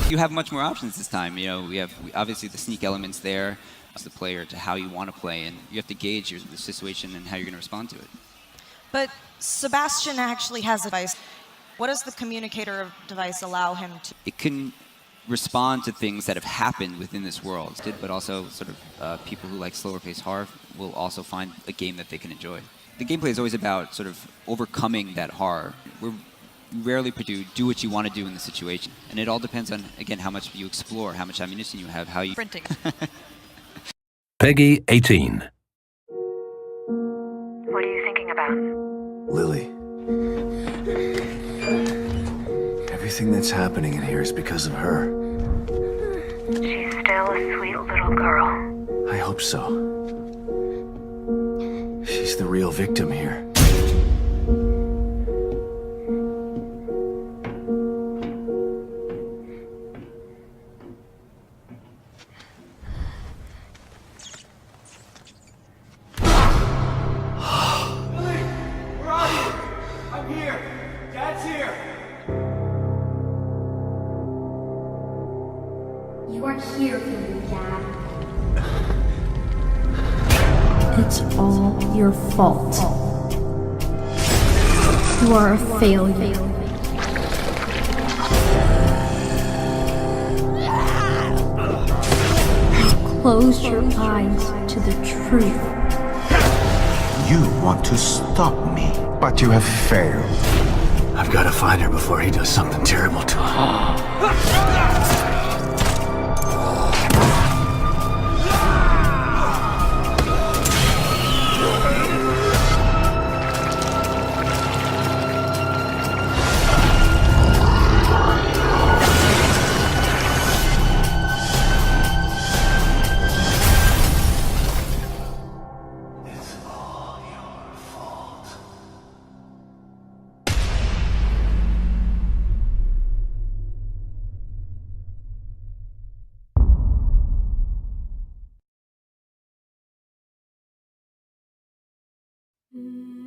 You have much more options this time. You know, we have obviously the sneak elements there, as the player to how you want to play, and you have to gauge the situation and how you're going to respond to it. But Sebastian actually has a device. What does the communicator device allow him to? It can respond to things that have happened within this world, but also sort of people who like slower paced horror will also find a game that they can enjoy. The gameplay is always about sort of overcoming that horror. We rarely do what you want to do in the situation. And it all depends on, again, how much you explore, how much ammunition you have, how you... Printing. Peggy 18. What are you thinking about? Lily. Everything that's happening in here is because of her. She's still a sweet little girl. I hope so. She's the real victim here. You are here for me, Dad. It's all your fault. You are a failure. Close your eyes to the truth. You want to stop me, but you have failed. I've got to find her before he does something terrible to her. Mm.